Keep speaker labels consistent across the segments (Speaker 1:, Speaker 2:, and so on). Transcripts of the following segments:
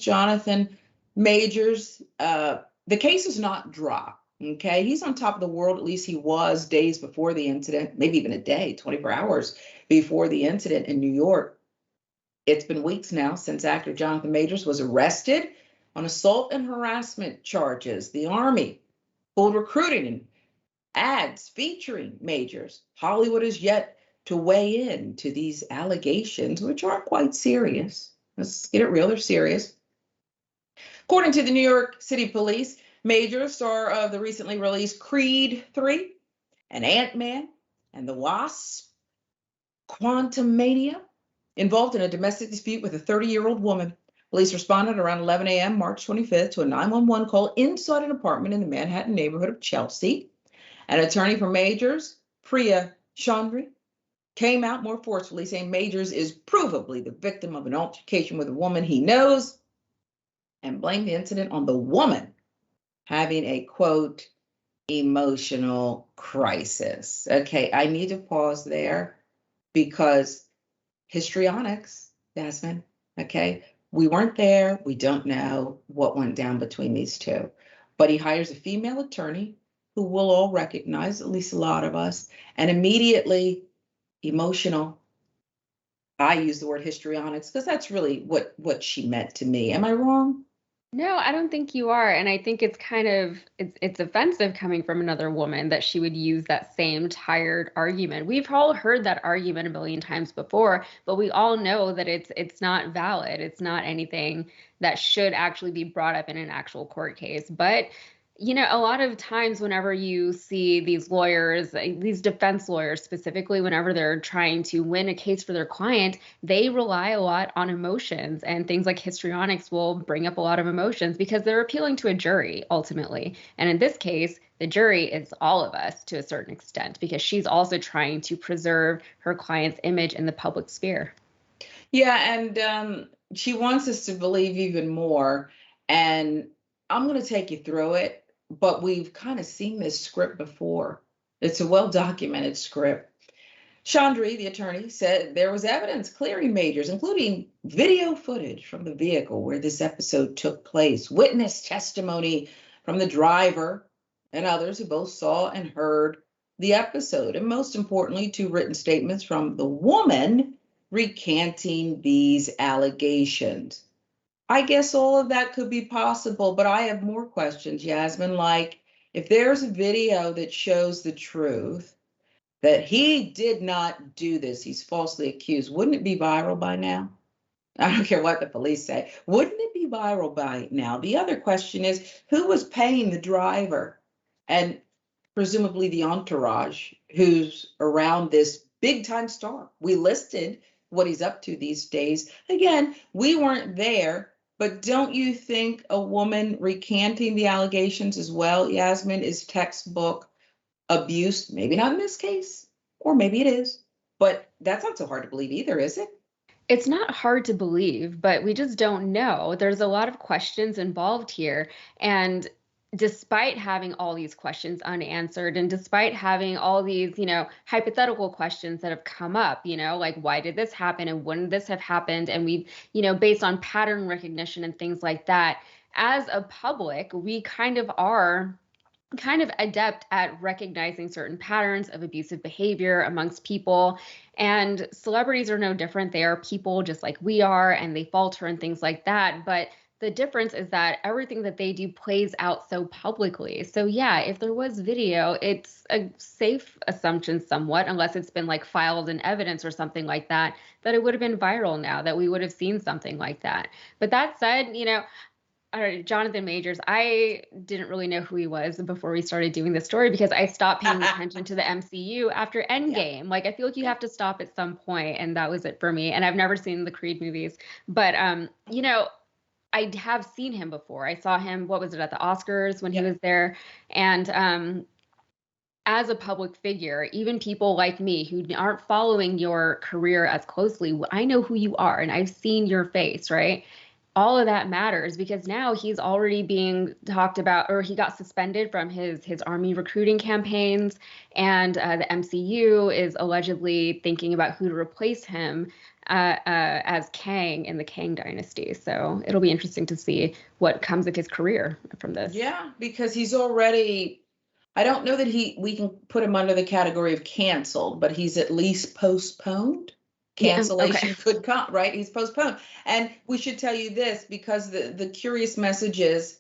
Speaker 1: Jonathan Majors. The case is not dropped. Okay, he's on top of the world. At least he was days before the incident, maybe even a day, 24 hours before the incident in New York. It's been weeks now since actor Jonathan Majors was arrested on assault and harassment charges. The Army pulled recruiting and ads featuring Majors. Hollywood is yet to weigh in to these allegations, which are quite serious. Let's get it real, they're serious. According to the New York City Police, Majors, star of the recently released Creed 3 and Ant-Man and the Wasp, Quantumania, involved in a domestic dispute with a 30-year-old woman. Police responded around 11 a.m. March 25th to a 911 call inside an apartment in the Manhattan neighborhood of Chelsea. An attorney for Majors, Priya Chandri, came out more forcefully, saying Majors is provably the victim of an altercation with a woman he knows, and blamed the incident on the woman having a, quote, emotional crisis. Okay, I need to pause there because histrionics, Yasmin, okay? We weren't there. We don't know what went down between these two. But he hires a female attorney who we'll all recognize, at least a lot of us, and immediately emotional. I use the word histrionics because that's really what she meant to me. Am I wrong?
Speaker 2: No, I don't think you are. And I think it's kind of it's offensive coming from another woman that she would use that same tired argument. We've all heard that argument a million times before, but we all know that it's not valid. It's not anything that should actually be brought up in an actual court case. But a lot of times whenever you see these lawyers, these defense lawyers specifically, whenever they're trying to win a case for their client, they rely a lot on emotions, and things like histrionics will bring up a lot of emotions because they're appealing to a jury ultimately. And in this case, the jury is all of us to a certain extent because she's also trying to preserve her client's image in the public sphere.
Speaker 1: Yeah, and she wants us to believe even more. And I'm going to take you through it. But we've kind of seen this script before. It's a well-documented script. Chandri, the attorney, said there was evidence clearing Majors, including video footage from the vehicle where this episode took place, witness testimony from the driver and others who both saw and heard the episode, and most importantly, 2 written statements from the woman recanting these allegations. I guess all of that could be possible, but I have more questions, Yasmin, like if there's a video that shows the truth, that he did not do this, he's falsely accused, wouldn't it be viral by now? I don't care what the police say. Wouldn't it be viral by now? The other question is, who was paying the driver and presumably the entourage who's around this big time star? We listed what he's up to these days. Again, we weren't there. But don't you think a woman recanting the allegations as well, Yasmin, is textbook abuse? Maybe not in this case, or maybe it is. But that's not so hard to believe either, is it?
Speaker 2: It's not hard to believe, but we just don't know. There's a lot of questions involved here. And despite having all these questions unanswered, and despite having all these, hypothetical questions that have come up, like why did this happen and when did this have happened? And we, based on pattern recognition and things like that, as a public, we kind of are adept at recognizing certain patterns of abusive behavior amongst people. And celebrities are no different. They are people just like we are, and they falter and things like that. But the difference is that everything that they do plays out so publicly. So yeah, if there was video, it's a safe assumption somewhat, unless it's been like filed in evidence or something like that, that it would have been viral now, that we would have seen something like that. But that said, Jonathan Majors, I didn't really know who he was before we started doing this story because I stopped paying attention to the MCU after Endgame. Like, I feel like you have to stop at some point, and that was it for me. And I've never seen the Creed movies, but I have seen him before. I saw him, what was it, at the Oscars when he was there. And as a public figure, even people like me who aren't following your career as closely, I know who you are and I've seen your face, right? All of that matters because now he's already being talked about, or he got suspended from his Army recruiting campaigns, and the MCU is allegedly thinking about who to replace him. as Kang in the Kang Dynasty. So it'll be interesting to see what comes of his career from this.
Speaker 1: Yeah, because he's already, I don't know that we can put him under the category of canceled, but he's at least postponed.
Speaker 2: Yeah,
Speaker 1: Cancellation
Speaker 2: okay.
Speaker 1: could come, right? He's postponed. And we should tell you this because the curious messages,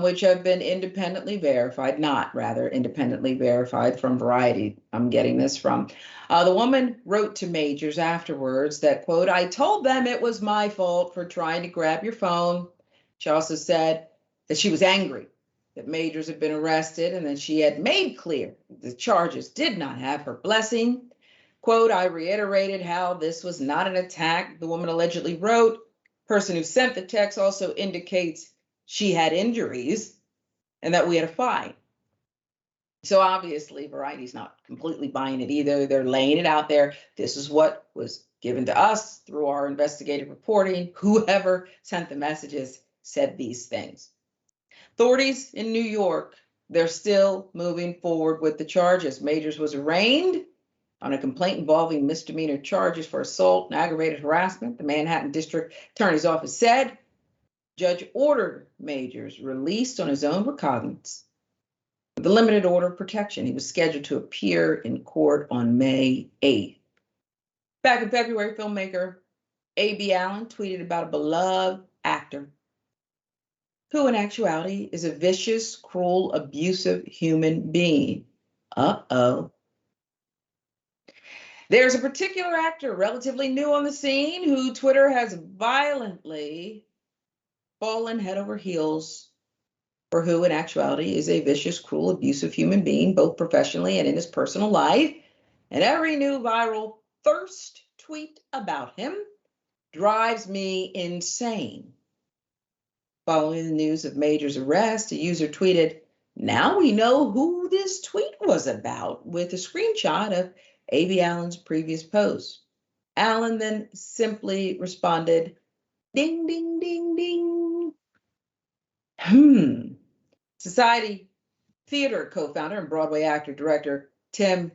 Speaker 1: which have been independently verified, not rather independently verified from Variety, I'm getting this from. The woman wrote to Majors afterwards that, quote, I told them it was my fault for trying to grab your phone. She also said that she was angry that Majors had been arrested and that she had made clear the charges did not have her blessing. Quote, I reiterated how this was not an attack, the woman allegedly wrote. Person who sent the text also indicates she had injuries and that we had a fight. So obviously, Variety's not completely buying it either. They're laying it out there. This is what was given to us through our investigative reporting. Whoever sent the messages said these things. Authorities in New York, they're still moving forward with the charges. Majors was arraigned on a complaint involving misdemeanor charges for assault and aggravated harassment. The Manhattan District Attorney's Office said judge ordered Majors released on his own recognizance with a limited order of protection. He was scheduled to appear in court on May 8th. Back in February, filmmaker A.B. Allen tweeted about a beloved actor who in actuality is a vicious, cruel, abusive human being. Uh-oh. There's a particular actor relatively new on the scene who Twitter has violently fallen head over heels for, who in actuality is a vicious, cruel, abusive human being, both professionally and in his personal life. And every new viral thirst tweet about him drives me insane. Following the news of Major's arrest, a user tweeted, now we know who this tweet was about, with a screenshot of A.B. Allen's previous post. Allen then simply responded, ding, ding, ding, ding. Society Theater co-founder and Broadway actor-director Tim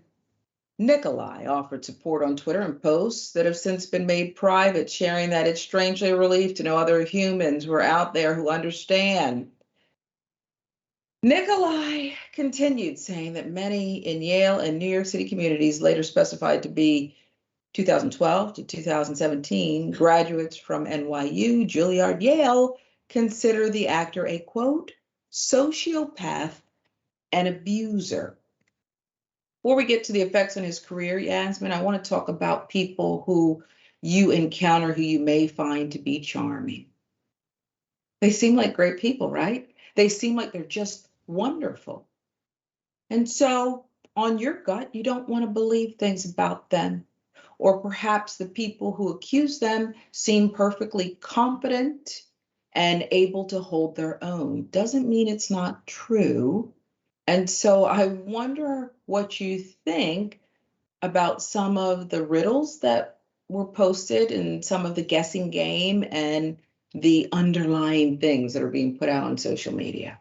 Speaker 1: Nicolai offered support on Twitter and posts that have since been made private, sharing that it's strangely a relief to know other humans were out there who understand. Nicolai continued, saying that many in Yale and New York City communities, later specified to be 2012 to 2017, graduates from NYU, Juilliard, Yale, consider the actor a, quote, sociopath and abuser. Before we get to the effects on his career, Yasmin, I want to talk about people who you encounter who you may find to be charming. They seem like great people, right? They seem like they're just wonderful. And so on your gut, you don't want to believe things about them. Or perhaps the people who accuse them seem perfectly competent and able to hold their own. Doesn't mean it's not true. And so I wonder what you think about some of the riddles that were posted and some of the guessing game and the underlying things that are being put out on social media.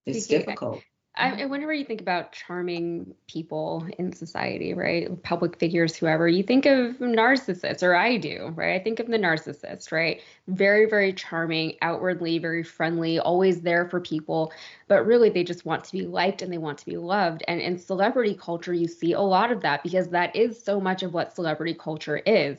Speaker 1: It's difficult.
Speaker 2: Whenever you think about charming people in society, right? Public figures, whoever, you think of narcissists, or I do, right? I think of the narcissist, right? Very, very charming, outwardly very friendly, always there for people, but really they just want to be liked and they want to be loved. And in celebrity culture, you see a lot of that because that is so much of what celebrity culture is.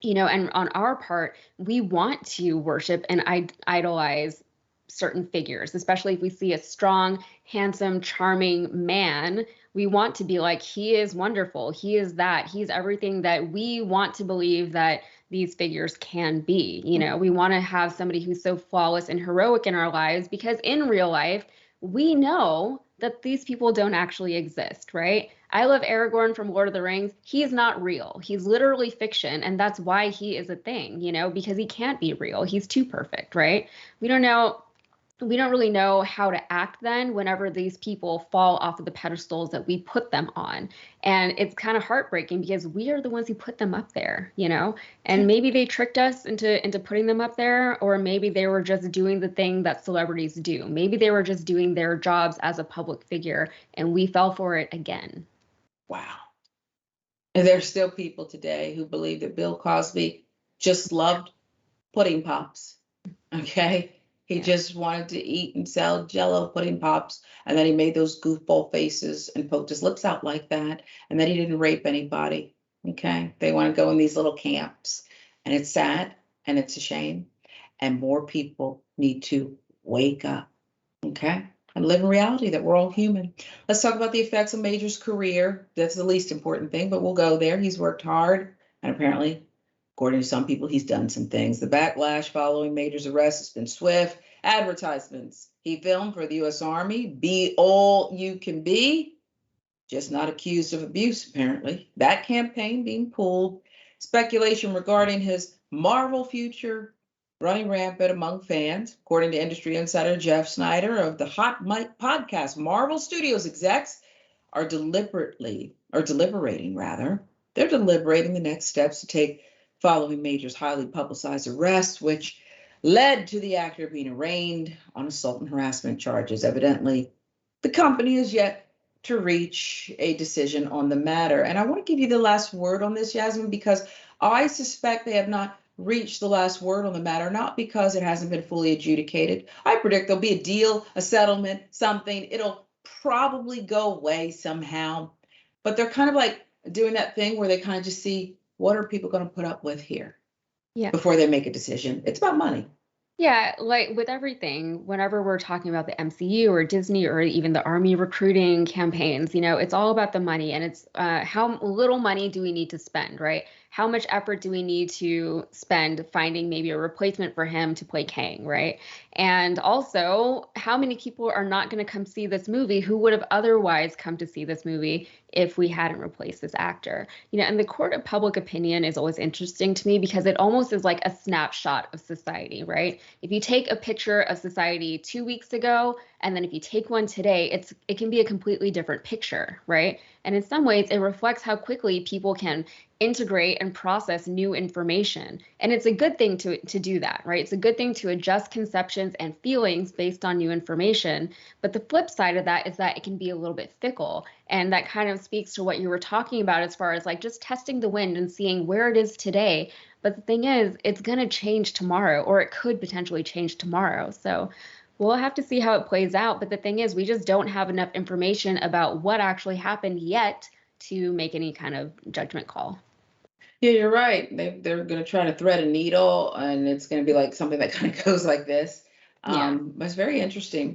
Speaker 2: And on our part, we want to worship and idolize certain figures, especially if we see a strong, handsome, charming man. We want to be like, he is wonderful. He is that. He's everything that we want to believe that these figures can be. We want to have somebody who's so flawless and heroic in our lives because in real life, we know that these people don't actually exist, right? I love Aragorn from Lord of the Rings. He's not real. He's literally fiction. And that's why he is a thing, because he can't be real. He's too perfect, right? We don't really know how to act then whenever these people fall off of the pedestals that we put them on. And it's kind of heartbreaking because we are the ones who put them up there, and maybe they tricked us into putting them up there, or maybe they were just doing the thing that celebrities do. Maybe they were just doing their jobs as a public figure and we fell for it again.
Speaker 1: Wow. And there's still people today who believe that Bill Cosby just loved pudding pops. Okay. He
Speaker 2: Yeah.
Speaker 1: just wanted to eat and sell Jello pudding pops. And then he made those goofball faces and poked his lips out like that. And then he didn't rape anybody. Okay. They want to go in these little camps. And it's sad and it's a shame. And more people need to wake up. Okay. And live in reality that we're all human. Let's talk about the effects of Major's career. That's the least important thing, but we'll go there. He's worked hard, and apparently, according to some people, he's done some things. The backlash following Major's arrest has been swift. Advertisements. He filmed for the U.S. Army. Be all you can be. Just not accused of abuse, apparently. That campaign being pulled. Speculation regarding his Marvel future running rampant among fans, according to industry insider Jeff Snyder of the Hot Mic podcast. Marvel Studios execs are deliberating They're deliberating the next steps to take following Major's highly publicized arrest, which led to the actor being arraigned on assault and harassment charges. Evidently, the company is yet to reach a decision on the matter. And I want to give you the last word on this, Yasmin, because I suspect they have not reached the last word on the matter, not because it hasn't been fully adjudicated. I predict there'll be a deal, a settlement, something. It'll probably go away somehow. But they're kind of like doing that thing where they kind of just see, what are people going to put up with here before they make a decision? It's about money.
Speaker 2: Yeah, like with everything, whenever we're talking about the MCU or Disney or even the Army recruiting campaigns, it's all about the money, and it's how little money do we need to spend, right? How much effort do we need to spend finding maybe a replacement for him to play Kang, right? And also, how many people are not going to come see this movie who would have otherwise come to see this movie if we hadn't replaced this actor? And the court of public opinion is always interesting to me because it almost is like a snapshot of society, right? If you take a picture of society 2 weeks ago, and then if you take one today, it can be a completely different picture, right? And in some ways, it reflects how quickly people can integrate and process new information. And it's a good thing to do that, right? It's a good thing to adjust conceptions and feelings based on new information. But the flip side of that is that it can be a little bit fickle. And that kind of speaks to what you were talking about as far as like just testing the wind and seeing where it is today. But the thing is, it's going to change tomorrow, or it could potentially change tomorrow. So we'll have to see how it plays out. But the thing is, we just don't have enough information about what actually happened yet to make any kind of judgment call.
Speaker 1: Yeah, you're right. They're going to try to thread a needle, and it's going to be like something that kind of goes like this.
Speaker 2: Yeah.
Speaker 1: But it's very interesting.